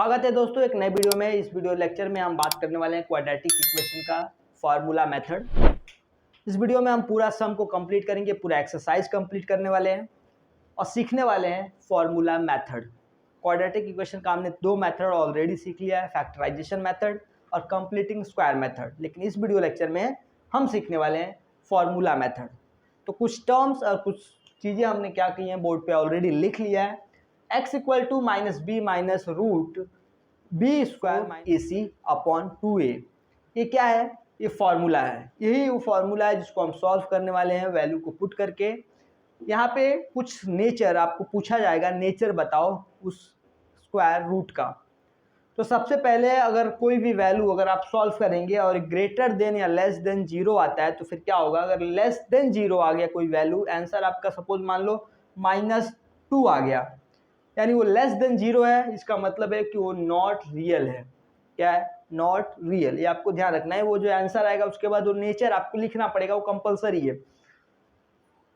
स्वागत है दोस्तों एक नए वीडियो में। इस वीडियो लेक्चर में हम बात करने वाले हैं क्वाड्रेटिक इक्वेशन का फार्मूला मेथड। इस वीडियो में हम पूरा सम को कंप्लीट करेंगे, पूरा एक्सरसाइज कंप्लीट करने वाले हैं और सीखने वाले हैं फार्मूला मेथड। क्वाड्रेटिक इक्वेशन का हमने दो मेथड ऑलरेडी सीख लिया है, फैक्टराइजेशन मेथड और कंप्लीटिंग स्क्वायर मेथड। लेकिन इस वीडियो लेक्चर में हम सीखने वाले हैं फार्मूला मेथड। तो कुछ टर्म्स और कुछ चीज़ें हमने क्या की हैं बोर्ड पे ऑलरेडी लिख लिया है। x equal to minus b minus root b square a c upon 2a। ये क्या है? ये फार्मूला है। यही वो फार्मूला है जिसको हम सॉल्व करने वाले हैं वैल्यू को पुट करके। यहाँ पे कुछ नेचर आपको पूछा जाएगा, नेचर बताओ उस स्क्वायर रूट का। तो सबसे पहले अगर कोई भी वैल्यू अगर आप सॉल्व करेंगे और ग्रेटर देन या लेस देन जीरो आता है तो फिर क्या होगा? अगर लेस देन जीरो आ गया कोई वैल्यू, आंसर आपका सपोज मान लो -2 आ गया, यानी वो लेस देन जीरो है, इसका मतलब है कि वो नॉट रियल है। क्या है? Not real. ये आपको ध्यान रखना है। वो जो आंसर आएगा उसके बाद वो नेचर आपको लिखना पड़ेगा, वो कंपलसरी है।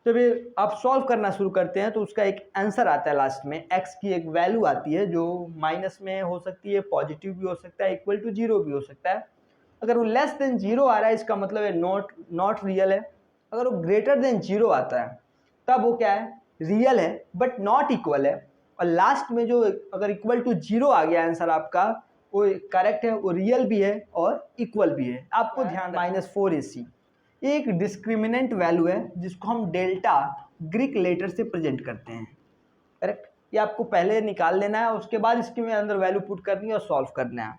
तो फिर आप सॉल्व करना शुरू करते हैं तो उसका एक आंसर आता है लास्ट में। एक्स की एक वैल्यू आती है जो माइनस में हो सकती है, पॉजिटिव भी हो सकता है, इक्वल टू जीरो भी हो सकता है। अगर वो लेस देन जीरो आ रहा है इसका मतलब है नॉट रियल है। अगर वो ग्रेटर देन जीरो आता है तब वो क्या है? रियल है बट नॉट इक्वल है। और लास्ट में जो अगर इक्वल टू जीरो आ गया आंसर आपका, वो करेक्ट है, वो रियल भी है और इक्वल भी है। आपको ध्यान -4ac एक डिस्क्रिमिनेंट वैल्यू है जिसको हम डेल्टा ग्रीक लेटर से प्रेजेंट करते हैं। करेक्ट? ये आपको पहले निकाल लेना है, उसके बाद इसके में अंदर वैल्यू पुट करनी है और सॉल्व करना है।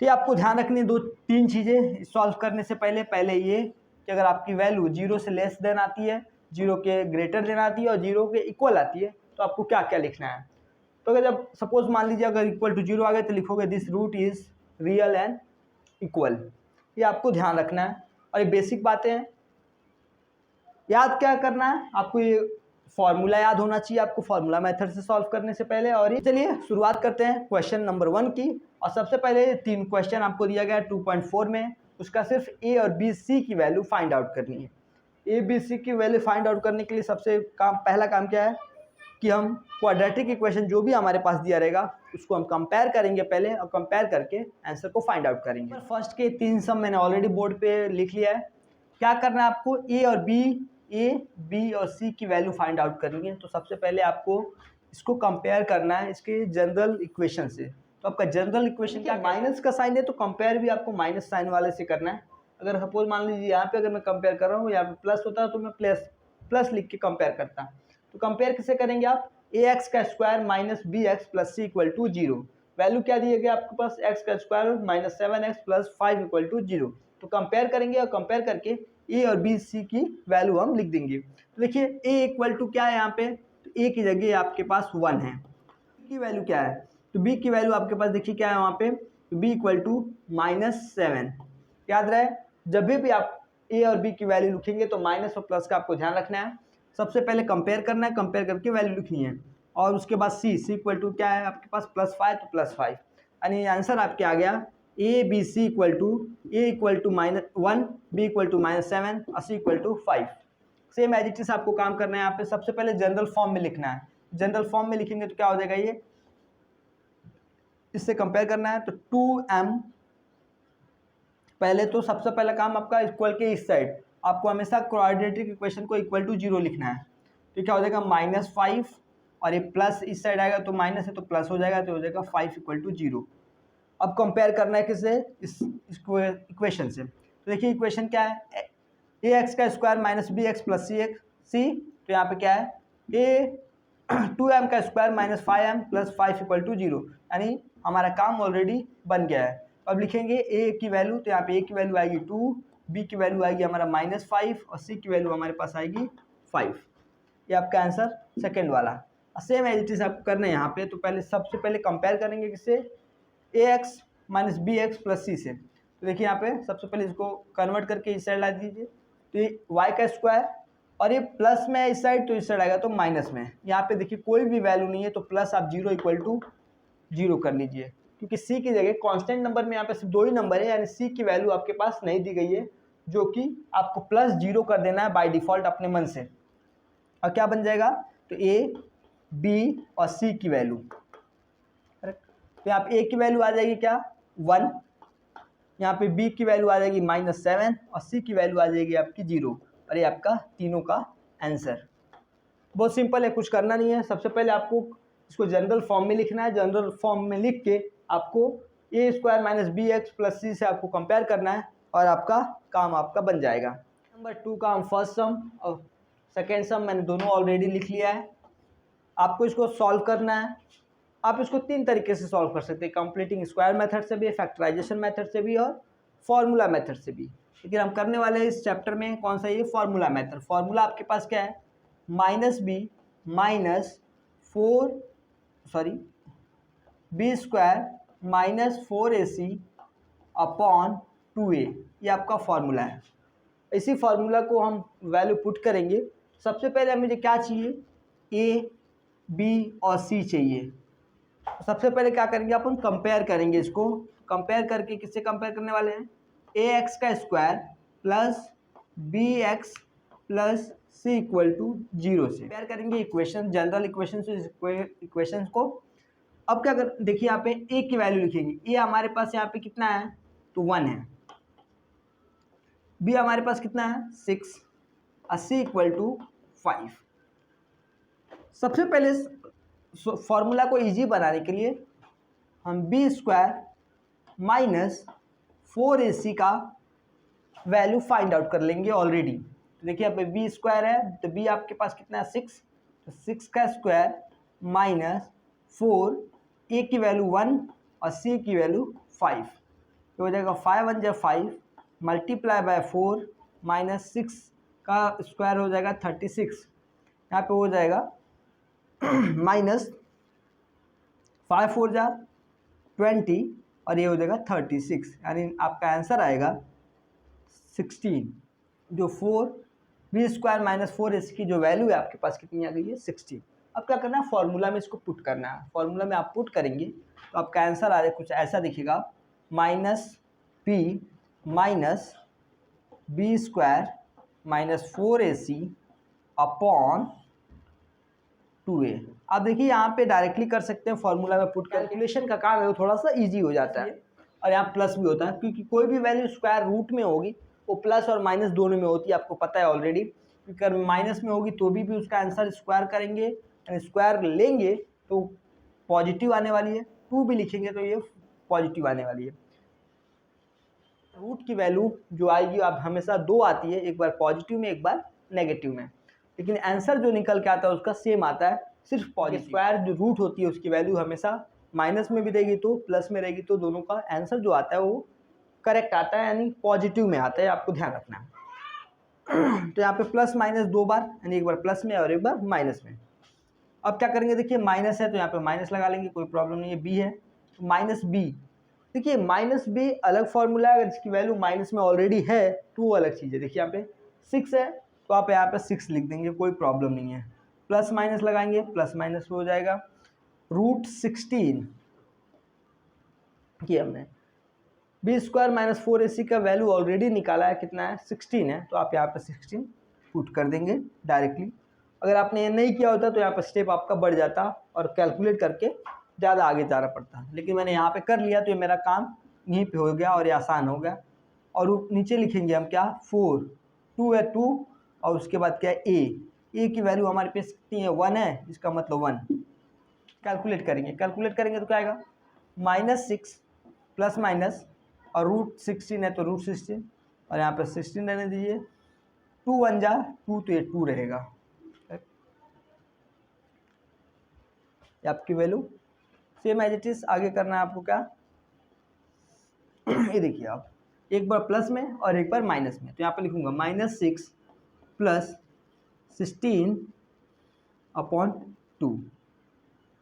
तो ये आपको ध्यान रखनी है दो तीन चीज़ें सॉल्व करने से पहले ये कि अगर आपकी वैल्यू जीरो से लेस देन आती है, जीरो के ग्रेटर देन आती है और जीरो के इक्वल आती है तो आपको क्या क्या लिखना है। तो अगर जब सपोज मान लीजिए अगर इक्वल टू जीरो आ गया तो लिखोगे this root is real and equal. ये आपको ध्यान रखना है और ये बेसिक बातें हैं। याद क्या करना है आपको? ये फॉर्मूला याद होना चाहिए आपको फार्मूला मेथड से सॉल्व करने से पहले। और ये चलिए शुरुआत करते हैं क्वेश्चन नंबर 1 की। और सबसे पहले 3 क्वेश्चन आपको दिया गया है 2.4 में। उसका सिर्फ ए और बी सी की वैल्यू फाइंड आउट करनी है। ए बी सी की वैल्यू फाइंड आउट करने के लिए सबसे पहला काम क्या है कि हम क्वाड्रेटिक इक्वेशन जो भी हमारे पास दिया रहेगा उसको हम कंपेयर करेंगे पहले, और कंपेयर करके आंसर को फाइंड आउट करेंगे। फर्स्ट के 3 सम मैंने ऑलरेडी बोर्ड पे लिख लिया है। क्या करना है आपको? ए बी और सी की वैल्यू फाइंड आउट करनी है। तो सबसे पहले आपको इसको कंपेयर करना है इसके जनरल इक्वेशन से। तो आपका जनरल इक्वेशन क्या? माइनस का साइन है तो कंपेयर भी आपको माइनस साइन वाले से करना है। अगर सपोज मान लीजिए यहाँ पे अगर मैं कंपेयर कर रहा हूँ, यहाँ पे प्लस होता है तो मैं प्लस लिख के कंपेयर करता। तो कंपेयर किसे करेंगे आप? ए एक्स का square minus b x plus c equal to zero. Value क्या दी गई आपके पास? एक्स का square minus 7x plus 5 equal to zero. तो कंपेयर करेंगे और कंपेयर करके ए और बी सी की वैल्यू हम लिख देंगे। तो देखिए ए इक्वल टू क्या है यहाँ पे? तो ए की जगह आपके पास 1 है। बी की वैल्यू क्या है? तो बी की वैल्यू आपके पास देखिए क्या है वहाँ पे? तो बी इक्वल टू -7। याद रहे जब भी आप ए और बी की वैल्यू लिखेंगे तो माइनस और प्लस का आपको ध्यान रखना है। सबसे पहले कंपेयर करना है, कंपेयर करके वैल्यू लिखनी है। और उसके बाद सी इक्वल टू क्या है आपके पास? +5 तो +5, यानी आंसर आपके आ गया a b c equal to a equal to -1, b equal to -7 और c equal to 5। Same as it is आपको काम करना है यहाँ पे। सबसे पहले जनरल फॉर्म में लिखना है। जनरल फॉर्म में लिखेंगे तो क्या हो जाएगा? ये इससे कंपेयर करना है तो 2m। पहले तो सबसे पहला काम आपका इक्वल के इस साइड आपको हमेशा क्वाड्रेटिक इक्वेशन को इक्वल टू जीरो लिखना है। तो क्या हो जाएगा? -5 और ये प्लस इस साइड आएगा तो माइनस है तो प्लस हो जाएगा, तो हो जाएगा 5 इक्वल टू जीरो। अब कंपेयर करना है किससे? इस इक्वेशन से। तो देखिए इक्वेशन क्या है? ए एक्स का square minus b x plus c. तो यहाँ पे क्या है? ए 2m का square minus 5m plus 5 equal to zero, यानी हमारा काम ऑलरेडी बन गया है। अब लिखेंगे ए की वैल्यू, तो यहाँ पे ए की वैल्यू आएगी 2, बी की वैल्यू आएगी हमारा -5 और सी की वैल्यू हमारे पास आएगी 5। ये आपका आंसर सेकेंड वाला। सेम एज इट इज आपको करना है यहाँ पे। तो पहले सबसे पहले कंपेयर करेंगे किससे? A x minus b x plus c से। तो देखिए यहाँ पे सबसे पहले इसको कन्वर्ट करके इस साइड ला दीजिए। तो ये वाई का स्क्वायर और ये प्लस में है इस साइड तो इस साइड आएगा तो माइनस में। यहाँ पे देखिए कोई भी वैल्यू नहीं है तो प्लस आप 0 इक्वल टू 0 कर लीजिए, क्योंकि सी की जगह कांस्टेंट नंबर में यहाँ पे सिर्फ 2 ही नंबर है, यानी सी की वैल्यू आपके पास नहीं दी गई है, जो कि आपको +0 कर देना है बाय डिफ़ॉल्ट अपने मन से। और क्या बन जाएगा? तो ए बी और सी की वैल्यू। तो यहाँ पे ए की वैल्यू आ जाएगी क्या 1, यहाँ पे बी की वैल्यू आ जाएगी -7 और सी की वैल्यू आ जाएगी आपकी 0। और ये आपका तीनों का आंसर। बहुत सिंपल है, कुछ करना नहीं है। सबसे पहले आपको इसको जनरल फॉर्म में लिखना है। जनरल फॉर्म में लिख के आपको a square minus b x plus c से आपको कंपेयर करना है और आपका काम आपका बन जाएगा। नंबर 2 का हम फर्स्ट सम और सेकेंड सम मैंने दोनों ऑलरेडी लिख लिया है। आपको इसको सॉल्व करना है। आप इसको 3 तरीके से सॉल्व कर सकते हैं, कंप्लीटिंग स्क्वायर मेथड से भी, फैक्टराइजेशन मेथड से भी और फॉर्मूला मेथड से भी। लेकिन हम करने वाले हैं इस चैप्टर में कौन सा, ये फॉर्मूला मेथड। फॉर्मूला आपके पास क्या है, b square -4ac upon 2a, ये आपका फॉर्मूला है। इसी फार्मूला को हम वैल्यू पुट करेंगे। सबसे पहले मुझे क्या चाहिए, ए बी और सी चाहिए। सबसे पहले क्या करेंगे, अपन कंपेयर करेंगे इसको। कंपेयर करके किससे कंपेयर करने वाले हैं, ए एक्स का square plus b x plus c equal to 0 से कंपेयर करेंगे इक्वेशन, जनरल इक्वेशन से इक्वेशन को। अब क्या कर, देखिए यहाँ पे ए की वैल्यू लिखेंगे। ए हमारे पास यहाँ पे कितना है, तो 1 है। बी हमारे पास कितना है 6 और सी इक्वल टू 5। सबसे पहले फॉर्मूला को इजी बनाने के लिए हम बी स्क्वायर -4ac का वैल्यू फाइंड आउट कर लेंगे ऑलरेडी। तो देखिए यहाँ पे बी स्क्वायर है, तो बी आपके पास कितना है 6, तो 6 का स्क्वायर -4, ए की वैल्यू 1 और सी की वैल्यू 5, तो हो जाएगा 5 1 जा 5 मल्टीप्लाई बाय 4 -6 का स्क्वायर हो जाएगा 36। यहाँ पे हो जाएगा -5 4 जा 20 और ये हो जाएगा 36, यानी आपका आंसर आएगा 16। जो 4 बी स्क्वायर -4ac की जो वैल्यू है आपके पास कितनी आ गई है 16। अब क्या करना है, फॉर्मूला में इसको पुट करना है। फॉर्मूला में आप पुट करेंगे तो आपका आंसर आ जाए कुछ ऐसा दिखेगा, -B square -4ac upon 2a। आप देखिए यहाँ पे डायरेक्टली कर सकते हैं, फॉर्मूला में पुट कैलकुलेशन का काम है वो थोड़ा सा इजी हो जाता है। और यहाँ प्लस भी होता है, क्योंकि कोई भी वैल्यू स्क्वायर रूट में होगी वो प्लस और माइनस दोनों में होती है, आपको पता है ऑलरेडी। क्योंकि अगर माइनस में होगी तो भी उसका आंसर स्क्वायर करेंगे, स्क्वायर लेंगे तो पॉजिटिव आने वाली है, 2 भी लिखेंगे तो ये पॉजिटिव आने वाली है। रूट की वैल्यू जो आएगी अब हमेशा 2 आती है, एक बार पॉजिटिव में एक बार नेगेटिव में, लेकिन आंसर जो निकल के आता है उसका सेम आता है, सिर्फ पॉजिटिव। स्क्वायर जो रूट होती है उसकी वैल्यू हमेशा माइनस में भी रहेगी तो प्लस में रहेगी, तो दोनों का आंसर जो आता है वो करेक्ट आता है, यानी पॉजिटिव में आता है, आपको ध्यान रखना है। तो यहाँ पे प्लस माइनस 2 बार, यानी एक बार प्लस में और एक बार माइनस में। अब क्या करेंगे, देखिए माइनस है तो यहाँ पे माइनस लगा लेंगे, कोई प्रॉब्लम नहीं है। बी है तो -b, देखिए -b अलग फॉर्मूला है, अगर इसकी वैल्यू माइनस में ऑलरेडी है तो वो अलग चीज़ है। देखिए यहाँ पे 6 है तो आप यहाँ पे 6 लिख देंगे, कोई प्रॉब्लम नहीं है। प्लस माइनस लगाएंगे, प्लस माइनस हो जाएगा। √16 किया हमने, बी स्क्वायर -4ac का वैल्यू ऑलरेडी निकाला है, कितना है 16 है, तो आप यहाँ पे 16 पुट कर देंगे डायरेक्टली। अगर आपने ये नहीं किया होता तो यहाँ पर स्टेप आपका बढ़ जाता और कैलकुलेट करके ज़्यादा आगे जाना पड़ता, लेकिन मैंने यहाँ पे कर लिया तो ये मेरा काम यहीं पे हो गया और ये आसान हो गया। और नीचे लिखेंगे हम क्या, 4, 2 है 2 और उसके बाद क्या है ए की वैल्यू हमारे पास कितनी है 1 है, इसका मतलब 1। कैलकुलेट करेंगे तो क्या आएगा, -6 प्लस माइनस और √16 है तो √16 और यहाँ पर 16 रहने दीजिए। 2 1 जा 2 तो ये 2 रहेगा, ये आपकी value same as it is. आगे करना है आपको क्या, ये देखिए आप एक बार प्लस में और एक बार माइनस में, तो यहाँ पर लिखूंगा -6 प्लस 16 अपॉन 2,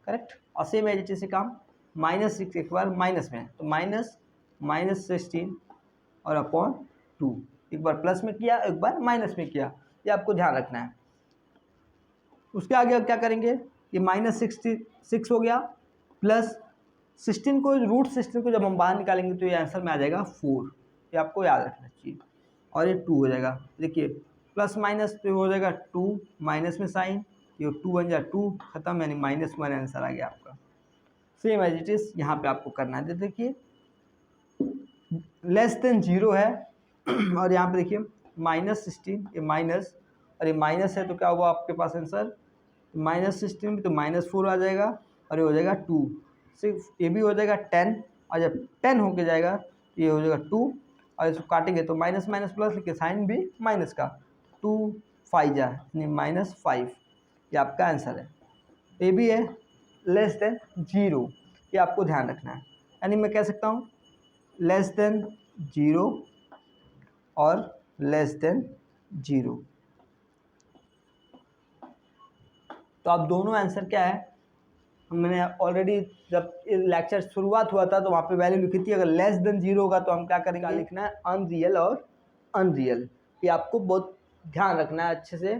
करेक्ट। और सेम एज इट इज से काम, -6 एक बार माइनस में तो -16 और अपॉन 2, एक बार प्लस में किया एक बार माइनस में किया, ये आपको ध्यान रखना है। उसके आगे क्या करेंगे, ये -66 हो गया प्लस 16 को, √16 को जब हम बाहर निकालेंगे तो ये आंसर में आ जाएगा 4, ये आपको याद रखना चाहिए। और ये 2 हो जाएगा, देखिए प्लस माइनस तो हो जाएगा 2, माइनस में साइन, ये 2 1 जा 2 खत्म, यानी -1 आंसर आ गया आपका। सेम एज इट इज यहाँ पे आपको करना है। देखिए लेस देन 0 है और यहाँ पे देखिए -16, ये माइनस और ये माइनस है, तो क्या हुआ आपके पास आंसर -16 भी तो -4 आ जाएगा और ये हो जाएगा 2, सिर्फ ये भी हो जाएगा 10 और जब 10 होके जाएगा तो ये हो जाएगा 2 और इसको काटेंगे तो माइनस माइनस प्लस लिखे साइन भी माइनस का 2 5 जा -5, ये आपका आंसर है। ये भी है लेस देन 0, ये आपको ध्यान रखना है। यानी मैं कह सकता हूँ लेस देन 0 और लेस देन 0, तो आप दोनों आंसर क्या है, मैंने ऑलरेडी जब लेक्चर शुरुआत हुआ था तो वहाँ पे वैल्यू लिखी थी। अगर लेस देन 0 होगा तो हम क्या करेंगे, लिखना है अनरियल और अनरियल। ये आपको बहुत ध्यान रखना है अच्छे से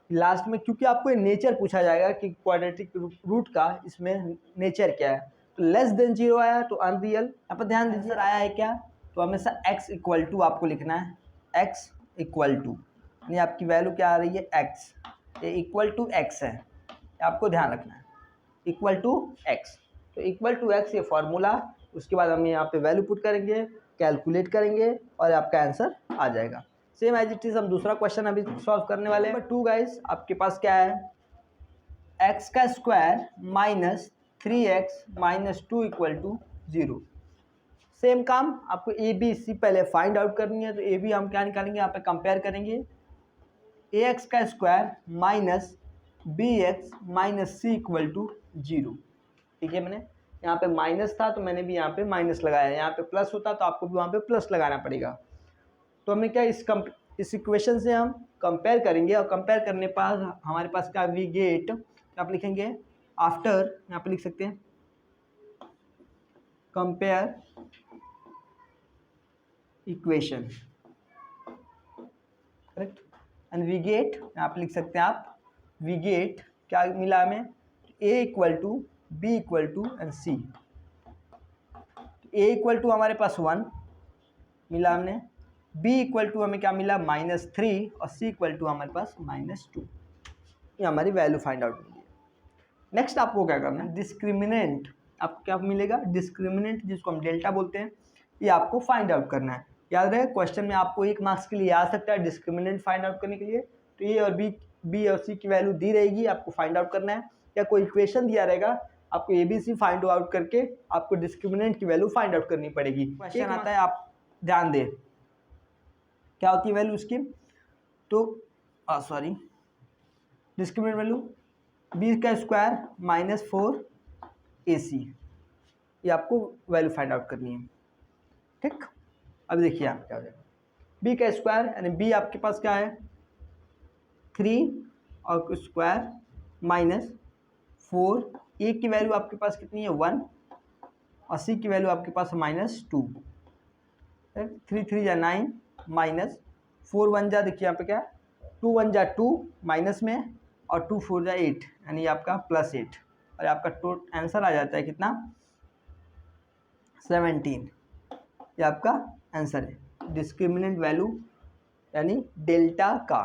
लास्ट में, क्योंकि आपको ये नेचर पूछा जाएगा कि क्वाड्रेटिक रूट का इसमें नेचर क्या है। तो लेस देन 0 आया तो अनरियल। यहाँ पर ध्यान दीजिए आया है क्या, तो हमेशा x इक्वल टू आपको लिखना है, x इक्वल टू, यानी आपकी वैल्यू क्या आ रही है x, ये इक्वल टू x है, आपको ध्यान रखना है इक्वल टू x। तो इक्वल टू x ये फॉर्मूला, उसके बाद हम यहाँ पे वैल्यू पुट करेंगे, कैलकुलेट करेंगे और आपका आंसर आ जाएगा। सेम एज इट इज हम दूसरा क्वेश्चन अभी सॉल्व करने वाले हैं। नंबर 2 गाइस, आपके पास क्या है, x का square minus 3x minus 2 equal to 0। Same काम आपको ए बी सी पहले फाइंड आउट करनी है, तो ए बी हम क्या निकालेंगे, यहाँ पे कंपेयर करेंगे ax का square minus bx minus c equal to 0। ठीक है, मैंने यहाँ पे माइनस था तो मैंने भी यहाँ पे माइनस लगाया, यहाँ पे प्लस होता तो आपको भी वहाँ पे प्लस लगाना पड़ेगा। तो हमें क्या इस इक्वेशन से हम कंपेयर करेंगे और कंपेयर करने पर हमारे पास क्या वी गेट, आप लिखेंगे आफ्टर, यहाँ पे लिख सकते हैं compare equation, correct, and we get, यहाँ पे लिख सकते हैं आप वी गेट क्या मिला हमें, a equal to b equal to and c. a equal to हमारे पास 1 मिला हमने, b इक्वल टू हमें क्या मिला -3 और c इक्वल टू हमारे पास -2। ये हमारी वैल्यू फाइंड आउट मिली है। नेक्स्ट आपको क्या करना है, डिस्क्रिमिनेंट, आपको क्या मिलेगा, डिस्क्रिमिनेंट जिसको हम डेल्टा बोलते हैं, ये आपको फाइंड आउट करना है। याद रहे क्वेश्चन में आपको 1 मार्क्स के लिए आ सकता है डिस्क्रिमिनेंट फाइंड आउट करने के लिए। तो ए और बी और सी की वैल्यू दी रहेगी, आपको फाइंड आउट करना है, या कोई इक्वेशन दिया रहेगा, आपको a b c find out करके आपको डिस्क्रिमिनेंट की वैल्यू फाइंड आउट करनी पड़ेगी। क्वेश्चन आता है, आप ध्यान दें क्या होती है वैल्यू उसकी, तो सॉरी डिस्क्रिमिनेंट वैल्यू बी का स्क्वायर -4 AC, ये आपको वैल्यू फाइंड आउट करनी है। ठीक, अब देखिए आप क्या हो जाएगा, बी का स्क्वायर यानी बी आपके पास क्या है 3 और स्क्वायर -4, ए की वैल्यू आपके पास कितनी है 1 और सी की वैल्यू आपके पास -2। 3 3 जा 9 -4 1 जा, देखिए यहाँ पे क्या 2 1 जा 2 माइनस में और 2 4 जा 8, यानी आपका +8 और आपका टोटल आंसर आ जाता है कितना 17। ये आपका आंसर है डिस्क्रिमिनेंट वैल्यू यानी डेल्टा का।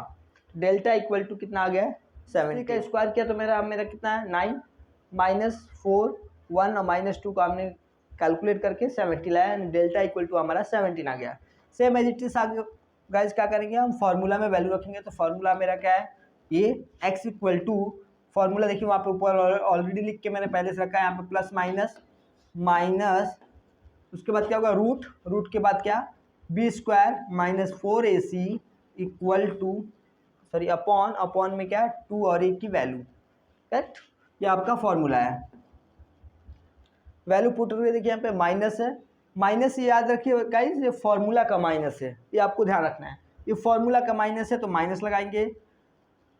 डेल्टा इक्वल टू कितना आ गया 7 का स्क्वायर किया तो मेरा कितना है 9 -4 1 और -2 को हमने कैलकुलेट करके 70 लाया, यानी डेल्टा इक्वल टू हमारा 17 आ गया। सेम एज इट इज आगे गाइज क्या करेंगे, हम फार्मूला में वैल्यू रखेंगे। तो फार्मूला मेरा क्या है, ये x इक्वल टू, फार्मूला देखिए वहाँ पे ऊपर ऑलरेडी लिख के मैंने पहले से रखा है, यहाँ पे प्लस माइनस उसके बाद क्या होगा रूट के बाद क्या b square -4AC equal to sorry upon में क्या 2 और 1 की वैल्यू, करेक्ट, ये आपका फॉर्मूला है। वैल्यू पुट हुए देखिए यहाँ पे माइनस है, माइनस ये याद रखिए गाइस, ये फॉर्मूला का माइनस है, ये आपको ध्यान रखना है, ये फॉर्मूला का माइनस है तो माइनस लगाएंगे।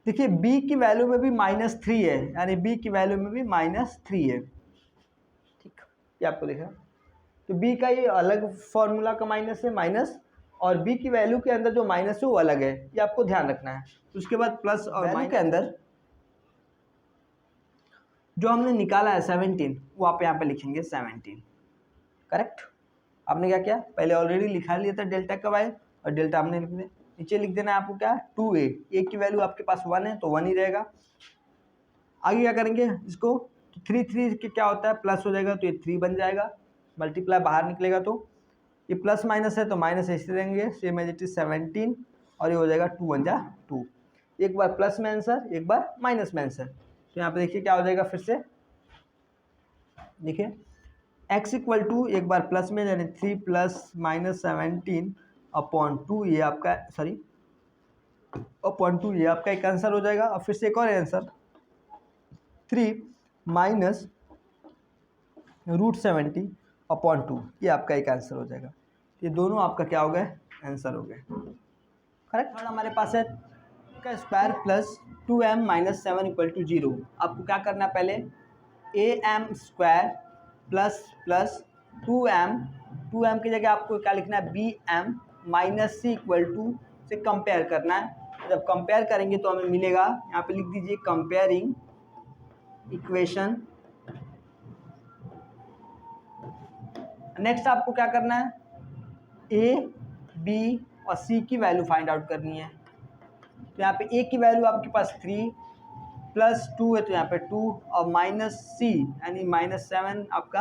देखिए b की वैल्यू में भी -3 है, यानी b की वैल्यू में भी -3 है, ठीक, ये आपको देखना। तो b का ये अलग फॉर्मूला का माइनस है माइनस, और b की वैल्यू के अंदर जो माइनस है वो अलग है, ये आपको ध्यान रखना है। उसके बाद प्लस और माइनस के अंदर जो हमने निकाला है 17, वो आप यहाँ पे लिखेंगे 17, करेक्ट। आपने क्या किया, पहले ऑलरेडी लिखा लिया था डेल्टा का वाई, और डेल्टा हमने लिख दिया, नीचे लिख देना है आपको क्या 2a, a की वैल्यू आपके पास 1 है तो 1 ही रहेगा। आगे क्या करेंगे इसको, 3 3 के क्या होता है, प्लस हो जाएगा तो ये 3 बन जाएगा, मल्टीप्लाई बाहर निकलेगा तो ये प्लस माइनस है तो माइनस ऐसे रहेंगे, सेम एज इट इज 17 और ये हो जाएगा 2 1 जा 2। एक बार प्लस में आंसर, एक बार माइनस में आंसर। तो यहाँ पे देखिए क्या हो जाएगा, फिर से देखिए x इक्वल टू एक बार प्लस में यानी 3 प्लस माइनस 17 अपॉन 2, ये आपका सॉरी अपॉन 2, ये आपका एक आंसर हो जाएगा। और फिर से एक और आंसर 3 माइनस रूट 70 अपॉन 2, ये आपका एक आंसर हो जाएगा। ये दोनों आपका क्या हो गए, आंसर हो गए, करेक्ट। और हमारे पास है का square plus 2m minus 7 equal to 0। आपको क्या करना है, पहले am square plus plus 2m की जगह आपको क्या लिखना है, bm minus c equal to से कंपेयर करना है। जब कंपेयर करेंगे तो हमें मिलेगा, यहाँ पे लिख दीजिए कंपेयरिंग इक्वेशन। नेक्स्ट आपको क्या करना है, a b और c की वैल्यू फाइंड आउट करनी है। तो यहाँ पे a की वैल्यू आपके पास 3 प्लस 2 है तो यहाँ पे 2 और माइनस c यानी माइनस 7 आपका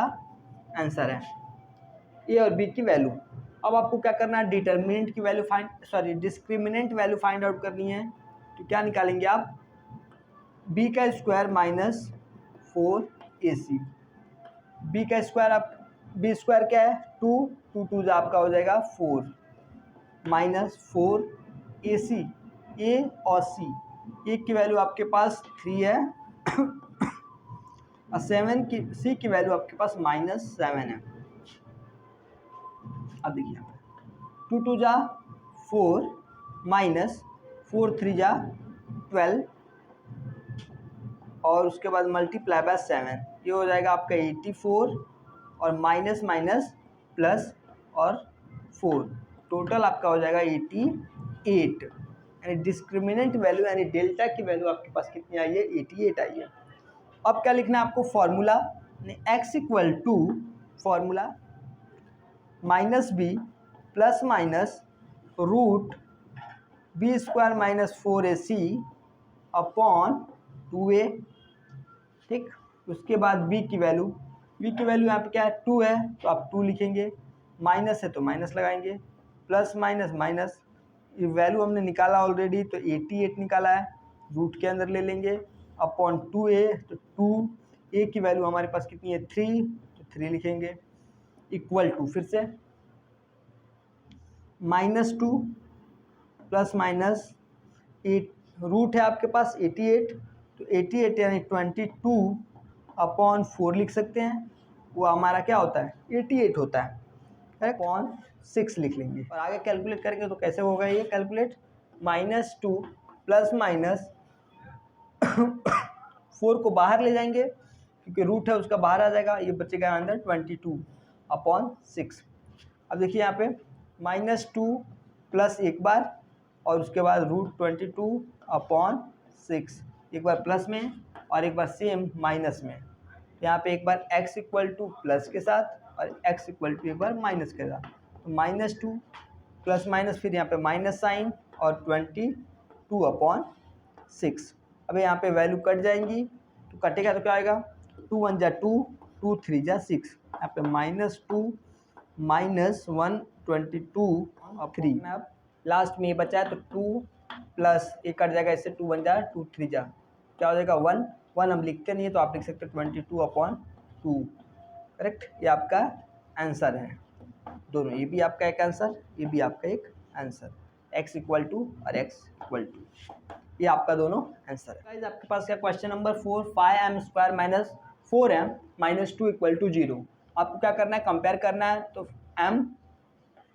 आंसर है, a और b की वैल्यू। अब आपको क्या करना है, डिटर्मिनेंट की value discriminant value find out करनी है। तो क्या निकालेंगे आप, b का स्क्वायर माइनस 4ac, b का स्क्वायर आप b स्क्वायर क्या है 2 2 आपका हो जाएगा 4 माइनस 4ac, a और c, a की वैल्यू आपके पास 3 है और 7 की c की वैल्यू आपके पास माइनस 7 है। अब देखिए 2 2 जा 4 माइनस 4 3 जा 12 और उसके बाद मल्टीप्लाई बाय 7, ये हो जाएगा आपका 84 और माइनस माइनस प्लस और 4, टोटल आपका हो जाएगा 88। यानी डिस्क्रिमिनेंट वैल्यू यानी डेल्टा की वैल्यू आपके पास कितनी आई है, 88 आई है। अब क्या लिखना है आपको, formula x equal to formula minus b plus minus root b square minus 4ac upon 2a, ठीक। उसके बाद b की वैल्यू यहाँ पे क्या है 2 है तो आप 2 लिखेंगे, माइनस है तो माइनस लगाएंगे, प्लस माइनस माइनस, ये वैल्यू हमने निकाला ऑलरेडी तो 88 निकाला है, रूट के अंदर ले लेंगे अपॉन 2a, तो 2a की वैल्यू हमारे पास कितनी है 3, तो 3 लिखेंगे इक्वल टू फिर से -2 प्लस माइनस 8, रूट है आपके पास 88 तो 88 यानी 22 अपॉन 4 लिख सकते हैं, वो हमारा क्या होता है 88 होता है, अपॉन 6 लिख लेंगे। और आगे कैलकुलेट करेंगे तो कैसे होगा ये कैलकुलेट, -2 प्लस माइनस 4 को बाहर ले जाएंगे क्योंकि रूट है उसका बाहर आ जाएगा, ये बचेगा अंदर 22 अपॉन 6। अब देखिए यहाँ पे -2 प्लस एक बार और उसके बाद रूट 22 अपॉन 6, एक बार प्लस में और एक बार सेम माइनस में। यहाँ पे एक बार x इक्वल टू प्लस के साथ और x इक्वल टू एक बार माइनस के साथ, तो -2 प्लस माइनस फिर यहाँ पे माइनस साइन और 22 अपॉन 6। अब यहाँ पे वैल्यू कट जाएंगी तो कटेगा तो क्या आएगा 2 1 जा 2 2 3 जा 6, यहाँ पे -2 माइनस 122 और 3। अब लास्ट में ये बचा है तो 2 प्लस ये कट जाएगा, इससे 2 1 जा 2 3 जा क्या हो जाएगा 1 1 हम लिखते नहीं है तो आप लिख सकते हो 22 अपॉन 2, करेक्ट। ये आपका आंसर है दोनों, ये भी आपका एक आंसर, ये भी आपका एक आंसर, x इक्वल टू और x इक्वल टू, ये आपका दोनों आंसर है। गाइस आपके पास क्या question number 4, 5m square minus 4m minus 2 equal to 0। आपको क्या करना है, कंपेयर करना है, तो m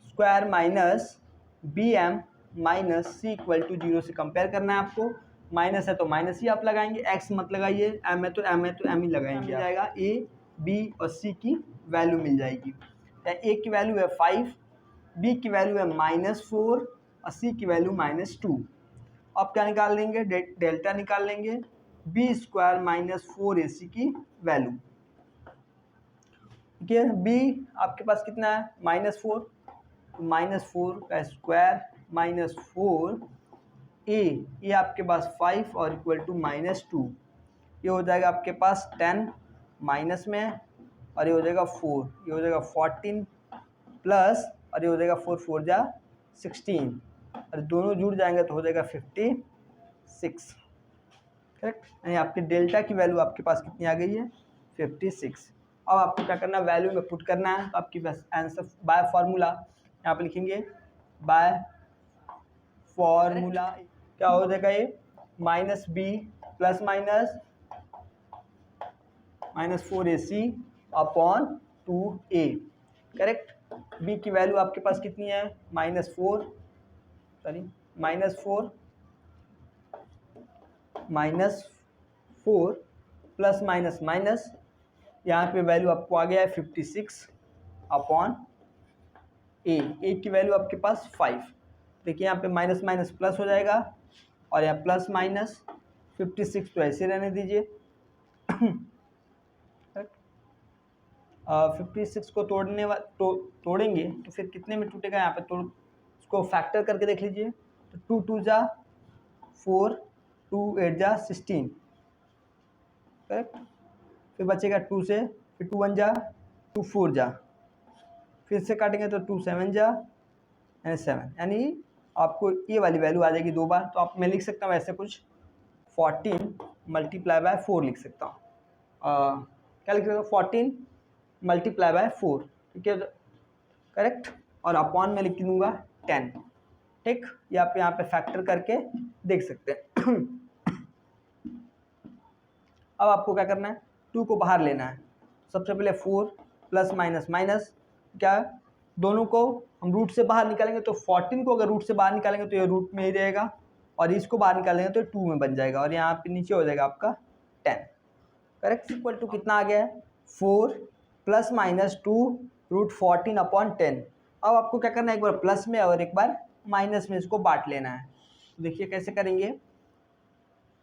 square minus bm minus c equal to 0 से कंपेयर करना है आपको। माइनस है तो माइनस ही आप लगाएंगे, x मत लगाइए, m है तो m ही लगाएंगे, मिल जाएगा a b और c की वैल्यू मिल जाएगी। a की वैल्यू है 5, b की वैल्यू है -4 और c की वैल्यू -2। अब क्या निकाल लेंगे, डेल्टा निकाल लेंगे, b स्क्वायर माइनस 4ac की वैल्यू, ठीक है। b आपके पास कितना है -4, -4 का स्क्वायर माइनस 4 ये आपके पास 5 और इक्वल टू -2, ये हो जाएगा आपके पास 10 माइनस में है और ये हो जाएगा 4, ये हो जाएगा 14 प्लस और ये हो जाएगा 4 4 जा 16 और दोनों जुड़ जाएंगे तो हो जाएगा 56। करेक्ट, यानी आपके डेल्टा की वैल्यू आपके पास कितनी आ गई है 56। अब आपको क्या करना है वैल्यू में पुट करना है, तो आपकी बस आंसर बाय फार्मूला यहाँ पे लिखेंगे, बाय फार्मूला क्या हो जाएगा ये minus b plus minus 4ac upon 2a। Correct, b की वैल्यू आपके पास कितनी है -4 प्लस माइनस यहाँ पे वैल्यू आपको आ गया है 56 अपॉन a की वैल्यू आपके पास 5। देखिए यहाँ पे माइनस माइनस प्लस हो जाएगा और यहाँ प्लस माइनस 56 तो ऐसे रहने दीजिए। 56 को तोड़ेंगे तो फिर कितने में टूटेगा, यहाँ पे इसको फैक्टर करके देख लीजिए, तो 2 2 जा 4, 2 8 जा 16। करेक्ट, फिर बचेगा 2 से, फिर 2 1 जा 2 4 जा, फिर से काटेंगे तो 2 7 जा 7, यानी आपको ये वाली वैल्यू आ जाएगी 2 बार। तो आप मैं लिख सकता हूँ ऐसे कुछ 14 मल्टीप्लाई बाय 4 लिख सकता हूँ। क्या लिख सकता हूँ 14 मल्टीप्लाई बाय 4, ठीक है करेक्ट, और अपॉन में लिख दूंगा 10। ठीक, ये आप यहाँ पे फैक्टर करके देख सकते हैं। अब आपको क्या करना है 2 को बाहर लेना है। सबसे पहले 4 प्लस माइनस क्या दोनों को हम रूट से बाहर निकालेंगे, तो 14 को अगर रूट से बाहर निकालेंगे तो ये रूट में ही रहेगा और इसको बाहर निकालेंगे तो 2 में बन जाएगा और यहाँ पे नीचे हो जाएगा आपका 10। करेक्ट, इक्वल टू कितना आ गया है 4 प्लस माइनस 2 रूट 14 अपॉन 10। अब आपको क्या करना है एक बार प्लस में और एक बार माइनस में इसको बांट लेना है। तो देखिए कैसे करेंगे,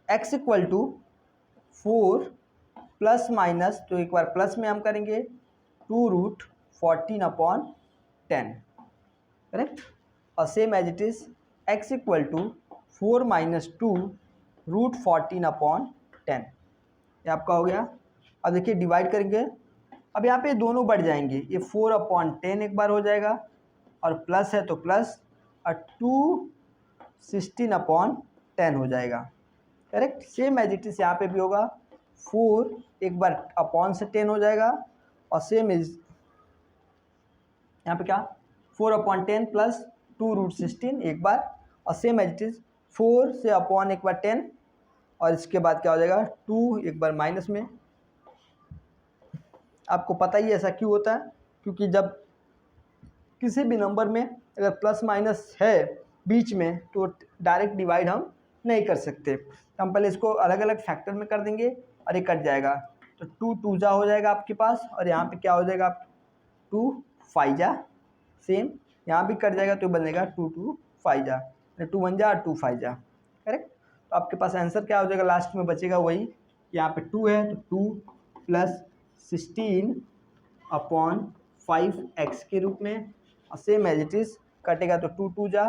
x equal to 4 plus minus, तो एक बार प्लस में हम करेंगे 2 रूट 14 अपॉन 10। करेक्ट, और same as it is x equal to 4 minus 2 root 14 upon 10। ये आपका हो गया। अब देखिए डिवाइड करेंगे, अब यहाँ पे दोनों बढ़ जाएंगे, ये 4 अपॉन 10 एक बार हो जाएगा और प्लस है तो प्लस और 2 16 अपॉन 10 हो जाएगा। Correct, same as it is यहाँ पे भी होगा, 4 एक बार अपॉन से 10 हो जाएगा और सेम इज यहाँ पे क्या 4 अपॉन 10 प्लस 2 रूट 16 एक बार और सेम एज इट इज 4 से अपॉन एक बार 10 और इसके बाद क्या हो जाएगा 2 एक बार माइनस में। आपको पता ही ऐसा क्यों होता है, क्योंकि जब किसी भी नंबर में अगर प्लस माइनस है बीच में तो डायरेक्ट डिवाइड हम नहीं कर सकते, तो हम पहले इसको अलग अलग फैक्टर में कर देंगे और ये कट जाएगा, तो 2 2 जा हो जाएगा आपके पास और यहाँ पे क्या हो जाएगा 2 5 जा, सेम यहाँ भी कट जाएगा तो बनेगा 2 2 5 जा, 2 1 जा 2 5 जा। करेक्ट, तो आपके पास आंसर क्या हो जाएगा लास्ट में बचेगा वही, यहाँ पे 2 है तो 2 प्लस 16 अपॉन 5x के रूप में और सेम एज इट इज कटेगा तो 2 2 जा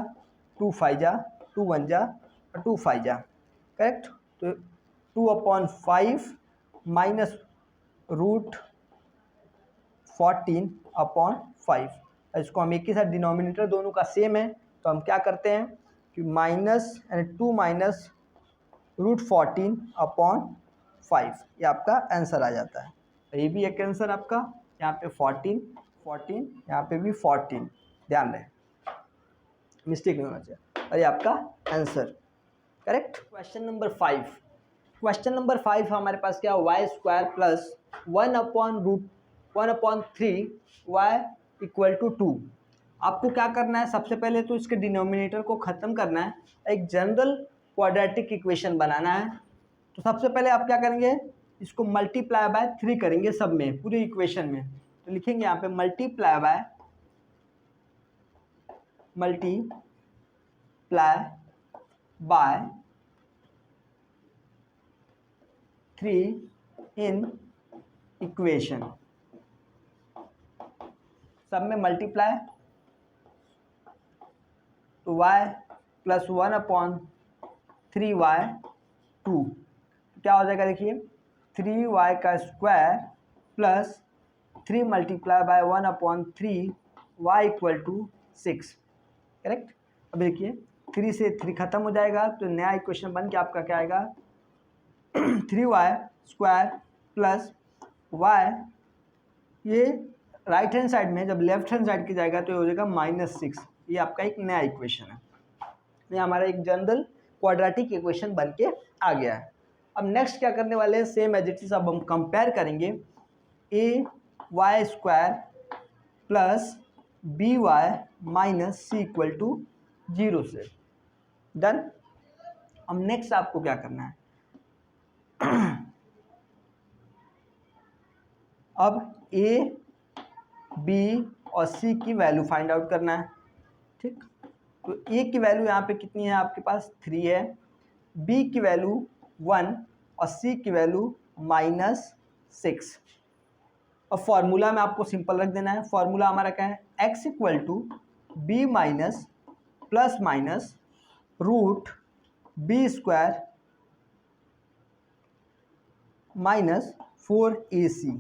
2 5 जा 2 1 जा और 2 5 जा। करेक्ट, तो 2 अपॉन 5 माइनस रूट 14 अपॉन 5, इसको हम एक ही साथ डिनोमिनेटर दोनों का सेम है तो हम क्या करते हैं कि माइनस यानी 2 माइनस रूट 14 अपॉन 5, ये आपका आंसर आ जाता है। तो ये भी एक आंसर आपका, यहाँ पे 14 14 यहाँ पे भी 14, ध्यान रहे मिस्टेक नहीं होना चाहिए, और ये आपका answer. Correct, question number 5। Question number 5 हमारे पास क्या y square plus 1 upon 3 y equal to 2। आपको क्या करना है, सबसे पहले तो इसके डिनोमिनेटर को ख़त्म करना है, एक जनरल क्वाड्रेटिक इक्वेशन बनाना है। तो सबसे पहले आप क्या करेंगे, इसको मल्टीप्लाई बाय 3 करेंगे सब में, पूरी इक्वेशन में। तो लिखेंगे यहाँ पे मल्टीप्लाई बाय 3 इन इक्वेशन, सब में मल्टीप्लाई, तो y प्लस 1 अपॉन 3y 2 क्या हो जाएगा, देखिए 3y का square plus 3 multiply by 1/3 y equal to 6। Correct. अब देखिए 3 से 3 खत्म हो जाएगा तो नया इक्वेशन बन के आपका क्या आएगा 3y² प्लस y, ये राइट हैंड साइड में जब लेफ्ट हैंड साइड की जाएगा तो ये हो जाएगा -6। ये आपका एक नया इक्वेशन है। ये हमारा एक जनरल क्वाड्रेटिक इक्वेशन बन के आ गया है। अब नेक्स्ट क्या करने वाले हैं, सेम एज इट इज अब हम कंपेयर करेंगे ay² plus by minus c equal to 0 से। डन। अब नेक्स्ट आपको क्या करना है अब a, b और c की वैल्यू फाइंड आउट करना है। ठीक, तो a की वैल्यू यहाँ पे कितनी है आपके पास 3 है, b की वैल्यू 1 और c की वैल्यू -6। अब फॉर्मूला में आपको सिंपल रख देना है। फॉर्मूला हमारा क्या है x equal to b minus plus minus root b² minus 4ac।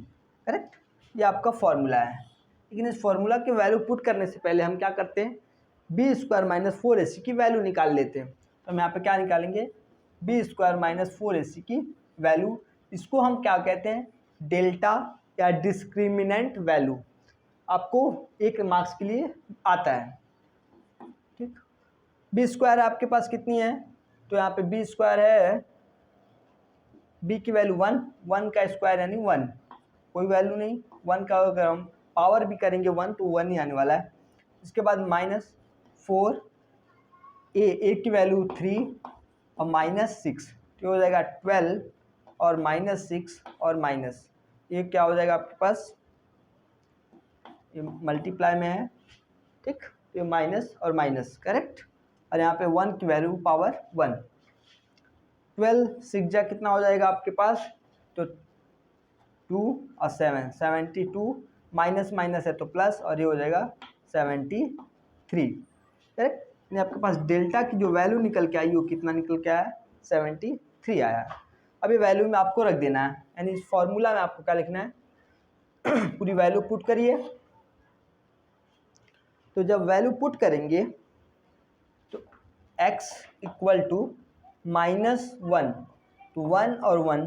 Correct, ये आपका फॉर्मूला है। लेकिन इस फॉर्मूला की वैल्यू पुट करने से पहले हम क्या करते हैं b² माइनस 4ac की वैल्यू निकाल लेते हैं। तो हम यहाँ पे क्या निकालेंगे b² माइनस 4ac की वैल्यू। इसको हम क्या कहते हैं डेल्टा या डिस्क्रिमिनेंट वैल्यू। आपको एक मार्क्स के लिए आता है। ठीक, b² आपके पास कितनी है, तो यहाँ पे b² है, b की वैल्यू 1 का स्क्वायर यानी 1, कोई वैल्यू नहीं। 1 का अगर हम पावर भी करेंगे 1 तो 1 ही आने वाला है। इसके बाद -4 a की वैल्यू 3 और -6 तो हो जाएगा 12 और -6 और माइनस, ये क्या हो जाएगा आपके पास, ये मल्टीप्लाई में है। ठीक, ये माइनस और माइनस। करेक्ट, और यहाँ पे 1 की वैल्यू पावर 1। 12 6 जा कितना हो जाएगा आपके पास, तो 2 और 7 72, माइनस माइनस है तो प्लस, और ये हो जाएगा 73। करेक्ट, यानी आपके पास डेल्टा की जो वैल्यू निकल के आई वो कितना निकल के आया 73 आया। अब ये वैल्यू में आपको रख देना है, यानी इस फॉर्मूला में आपको क्या लिखना है पूरी वैल्यू पुट करिए। तो जब वैल्यू पुट करेंगे तो x इक्वल टू -1, तो 1 और 1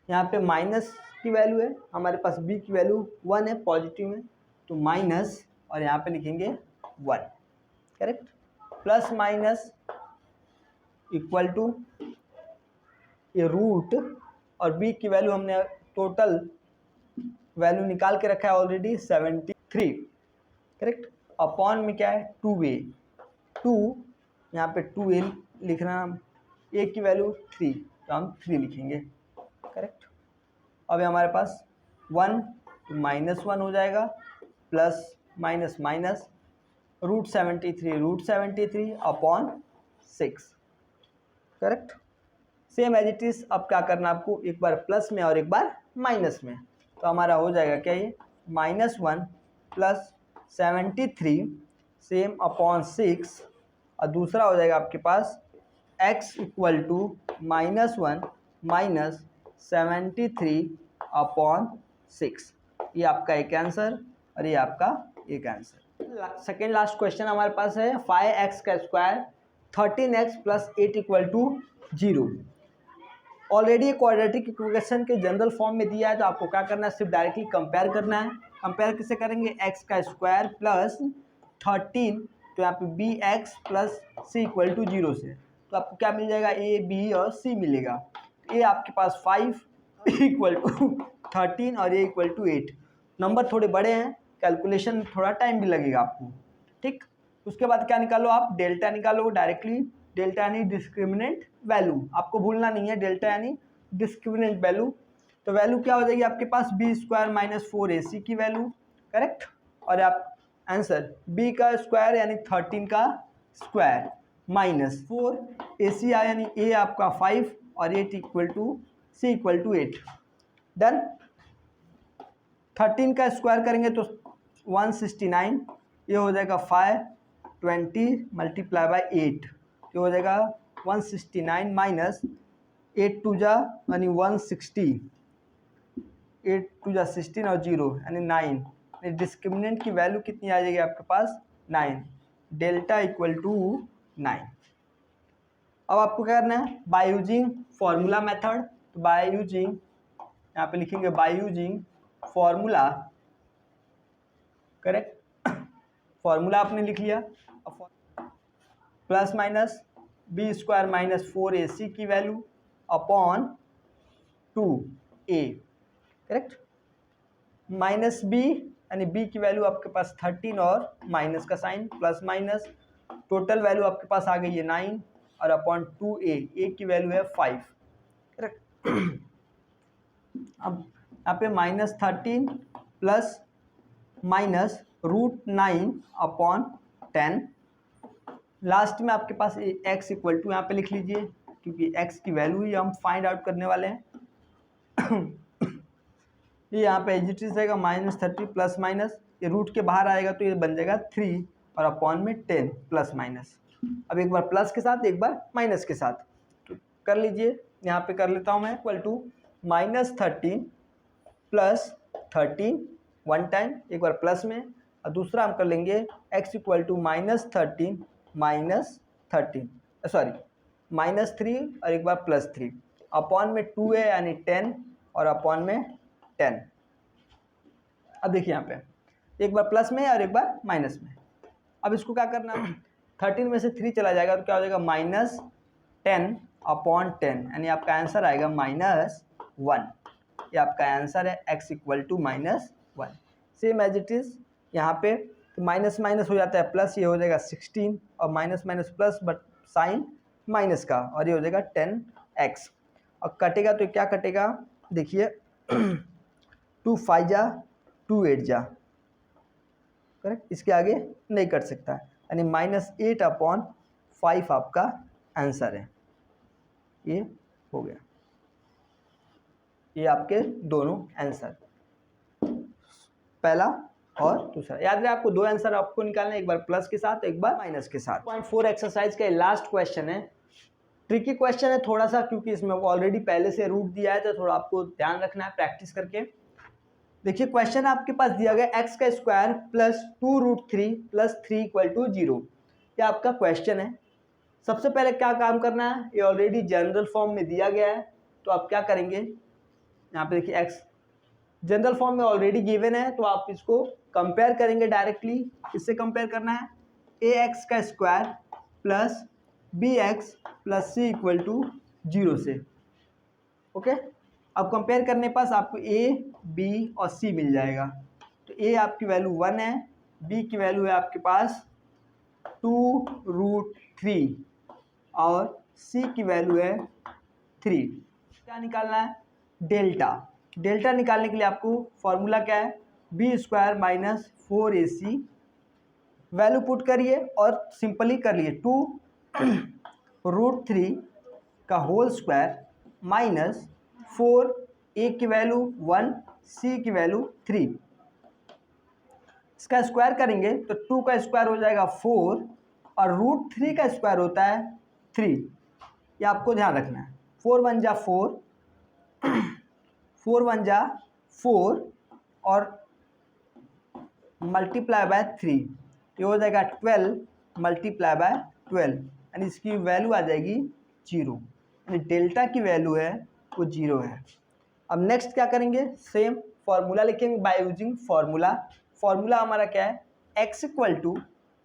यहाँ पे माइनस की वैल्यू है, हमारे पास b की वैल्यू 1 है पॉजिटिव में, तो माइनस और यहाँ पे लिखेंगे 1। Correct, plus minus equal to ये रूट, और b की वैल्यू हमने टोटल वैल्यू निकाल के रखा है ऑलरेडी 73। करेक्ट, अपॉन में क्या है 2a, 2 यहाँ पे 2a लिखना, a की वैल्यू 3 तो हम 3 लिखेंगे। करेक्ट, अब हमारे पास 1 तो -1 हो जाएगा, plus minus minus root 73 upon 6। Correct, same as it is. अब क्या करना आपको, एक बार प्लस में और एक बार माइनस में, तो हमारा हो जाएगा क्या ये -1 प्लस 73 सेम अपॉन 6, और दूसरा हो जाएगा आपके पास x equal to -1 minus 73 upon 6। ये आपका एक आंसर और ये आपका एक आंसर। सेकेंड लास्ट क्वेश्चन हमारे पास है 5x² 13x plus 8 equal to 0। Already quadratic equation के जनरल फॉर्म में दिया है, तो आपको क्या करना है सिर्फ डायरेक्टली कंपेयर करना है। कंपेयर किसे करेंगे x² प्लस 13, तो यहाँ पे bx plus c equal to 0 से, तो आपको क्या मिल जाएगा a b और c मिलेगा। a आपके पास 5 इक्वल टू 13 और a इक्वल टू 8। नंबर थोड़े बड़े हैं, कैलकुलेशन थोड़ा टाइम भी लगेगा आपको। ठीक, उसके बाद क्या निकालो आप, डेल्टा निकालो डायरेक्टली। डेल्टा यानी डिस्क्रिमिनेंट वैल्यू, आपको भूलना नहीं है, डेल्टा यानी डिस्क्रिमिनेंट वैल्यू। तो वैल्यू क्या हो जाएगी आपके पास b² माइनस 4ac की वैल्यू। करेक्ट, और आप आंसर b का स्क्वायर यानी 13 का स्क्वायर माइनस 4ac आया, यानी a आपका 5 और 8 equal to c equal to 8। Done. 13 का स्क्वायर करेंगे तो 169, ये हो जाएगा 520 मल्टीप्लाई बाय 8, ये हो जाएगा 169 माइनस 8 2 जा यानी 160 8 टू जा 16 और 0 यानी 9। डिस्क्रिमिनेंट की वैल्यू कितनी आ जाएगी आपके पास 9, डेल्टा इक्वल टू 9। अब आपको क्या करना है बाय यूजिंग फॉर्मूला मेथड। तो बाय यूजिंग यहाँ पे लिखेंगे by using formula, correct. Formula आपने लिख लिया। Plus minus b square minus 4ac की value upon 2a, correct. Minus b यानी बी की वैल्यू आपके पास 13 और माइनस का sign, plus minus total value आपके पास आ गई है 9 और अपॉन 2a, a की वैल्यू है 5, करेक्ट। अब यहाँ पे -13 प्लस माइनस √9 अपॉन 10, लास्ट में आपके पास x इक्वल टू यहाँ पे लिख लीजिए, क्योंकि x की वैल्यू ही हम फाइंड आउट करने वाले हैं। ये यहाँ पे एज इट इज रहेगा -30 प्लस माइनस, ये रूट के बाहर आएगा तो ये बन जाएगा 3 और अपॉन में 10 प्लस माइनस। अब एक बार प्लस के साथ एक बार माइनस के साथ तो कर लीजिए, यहाँ पे कर लेता हूँ मैं, इक्वल टू -13 प्लस 13 वन टाइम एक बार प्लस में, और दूसरा हम कर लेंगे x इक्वल टू -13 -3 और एक बार +3 अपॉन में 2a यानी 10 और अपॉन में 10। अब देखिए यहाँ पे एक बार प्लस में और एक बार माइनस में। अब इसको क्या करना है 13 में से 3 चला जाएगा तो क्या हो जाएगा -10 अपॉन 10, यानी आपका आंसर आएगा -1। ये आपका आंसर है x equal to -1। Same as it is यहाँ पे तो माइनस माइनस हो जाता है प्लस, ये हो जाएगा 16 और minus minus plus but sign minus का, और ये हो जाएगा 10x। और कटेगा तो क्या कटेगा देखिए 2 5 जा 2 8 जा, करेक्ट। इसके आगे नहीं कट सकता, यानी -8 अपॉन 5 आपका आंसर है। ये हो गया, ये आपके दोनों आंसर, पहला और दूसरा। याद रहे आपको दो आंसर आपको निकालना है, एक बार प्लस के साथ एक बार माइनस के साथ। 2.4 एक्सरसाइज का लास्ट क्वेश्चन है, ट्रिकी क्वेश्चन है थोड़ा सा, क्योंकि इसमें ऑलरेडी पहले से रूट दिया है तो थोड़ा आपको ध्यान रखना है प्रैक्टिस करके। देखिए क्वेश्चन आपके पास दिया गया x का square plus 2√3 plus 3 equal to 0। ये आपका क्वेश्चन है। सबसे पहले क्या काम करना है, ये ऑलरेडी जनरल फॉर्म में दिया गया है, तो आप क्या करेंगे यहाँ पे देखिए x जनरल फॉर्म में ऑलरेडी गिवन है, तो आप इसको कंपेयर करेंगे डायरेक्टली। इससे कंपेयर करना है ax का square plus bx plus c equal to 0 से, ओके। अब कंपेयर करने पास आपको a b और c मिल जाएगा। तो a आपकी वैल्यू 1 है, b की वैल्यू है आपके पास 2√3 और c की वैल्यू है 3। क्या निकालना है डेल्टा। डेल्टा निकालने के लिए आपको फॉर्मूला क्या है b square minus 4ac, value put करिए और सिंपली कर लिए 2√3 का होल स्क्वायर माइनस 4, a की वैल्यू 1, c की वैल्यू 3। इसका स्क्वायर करेंगे तो 2 का स्क्वायर हो जाएगा 4 और √3 का स्क्वायर होता है 3। ये आपको ध्यान रखना है। 4 1 जा 4, 4 1 जा 4 और मल्टीप्लाई बाय 3, ये हो जाएगा 12 मल्टीप्लाई बाय 12, यानी इसकी वैल्यू आ जाएगी 0, यानी डेल्टा की वैल्यू है वो 0 है। अब नेक्स्ट क्या करेंगे, सेम फॉर्मूला लिखेंगे बाय यूजिंग फॉर्मूला। फॉर्मूला हमारा क्या है x equal to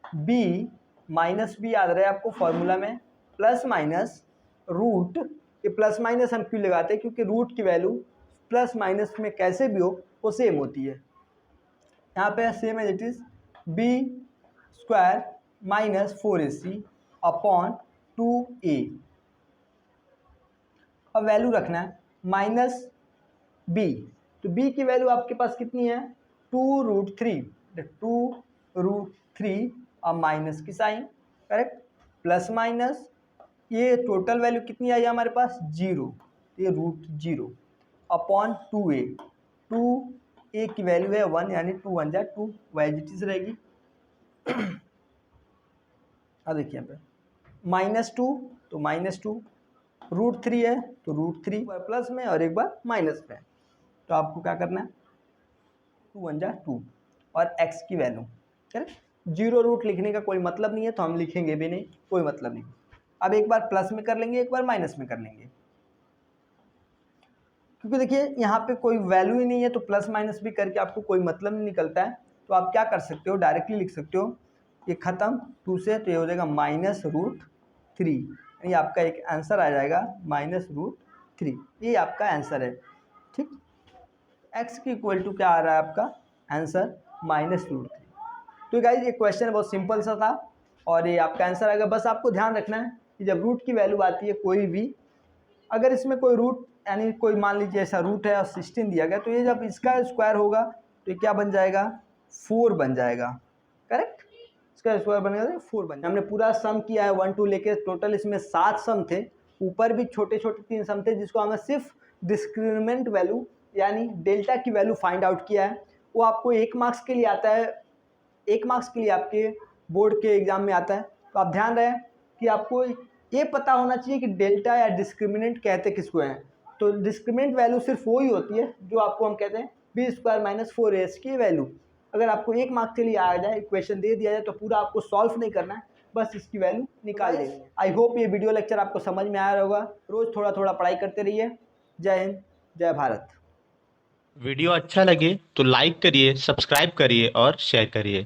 b minus b, याद रहे आपको फॉर्मूला में प्लस माइनस रूट। ये प्लस माइनस हम क्यों लगाते हैं, क्योंकि रूट की वैल्यू प्लस माइनस में कैसे भी हो वो सेम होती है। यहाँ पे same as it is b square minus 4ac upon 2a। अब वैल्यू रखना है माइनस b, तो b की वैल्यू आपके पास कितनी है 2√3, 2√3 और माइनस की साइन, करेक्ट, प्लस माइनस ये टोटल वैल्यू कितनी आई हमारे पास 0, ये √0 अपॉन 2a। 2a की वैल्यू है 1, यानी 2 1 जा 2, वैजिटीज रहेगी। अब देखिए यहाँ पे -2 तो -2, √3 है तो √3 प्लस में और एक बार माइनस में। तो आपको क्या करना है, 2 1 जा 2 और x की वैल्यू, करेक्ट। जीरो रूट लिखने का कोई मतलब नहीं है तो हम लिखेंगे भी नहीं, कोई मतलब नहीं। अब एक बार प्लस में कर लेंगे, एक बार माइनस में कर लेंगे, क्योंकि देखिए यहाँ पे कोई वैल्यू ही नहीं है तो प्लस माइनस भी करके आपको कोई मतलब नहीं निकलता है। तो आप क्या कर सकते हो, डायरेक्टली लिख सकते हो, ये खत्म 2 से, तो ये हो जाएगा -√3, यानी आपका एक आंसर आ जाएगा -√3, ये आपका आंसर है, ठीक। x की इक्वल टू क्या आ रहा है आपका आंसर, -√3। तो गाइस ये क्वेश्चन बहुत सिंपल सा था और ये आपका आंसर आएगा। बस आपको ध्यान रखना है कि जब रूट की वैल्यू आती है कोई भी, अगर इसमें कोई रूट यानी कोई मान लीजिए ऐसा रूट है और 16 दिया गया, तो ये जब इसका स्क्वायर होगा तो ये क्या बन जाएगा, 4 बन जाएगा, करेक्ट। इसका स्क्वायर बनेगा तो 4 बन जाएगा। हमने पूरा सम किया है 1 2 लेके, टोटल इसमें 7 सम थे, ऊपर भी छोटे छोटे 3 सम थे, जिसको हमें सिर्फ डिस्क्रिमिनेंट वैल्यू यानी डेल्टा की वैल्यू फाइंड आउट किया है। वो आपको 1 मार्क्स के लिए आता है, 1 मार्क्स के लिए आपके बोर्ड के एग्जाम में आता है। तो आप ध्यान रहे कि आपको ये पता होना चाहिए कि डेल्टा या डिस्क्रिमिनेंट कहते किसको हैं। तो डिस्क्रिमिनेंट वैल्यू सिर्फ वो ही होती है जो आपको हम कहते हैं b² - 4ac की वैल्यू। अगर आपको 1 मार्क्स के लिए आ जाए, इक्वेशन दे दिया जाए, तो पूरा आपको सॉल्व नहीं करना है, बस इसकी वैल्यू निकाल लेनी है। आई होप ये वीडियो लेक्चर आपको समझ में आया होगा। रोज़ थोड़ा थोड़ा पढ़ाई करते रहिए। जय हिंद, जय भारत। वीडियो अच्छा लगे तो लाइक करिए, सब्सक्राइब करिए और शेयर करिए।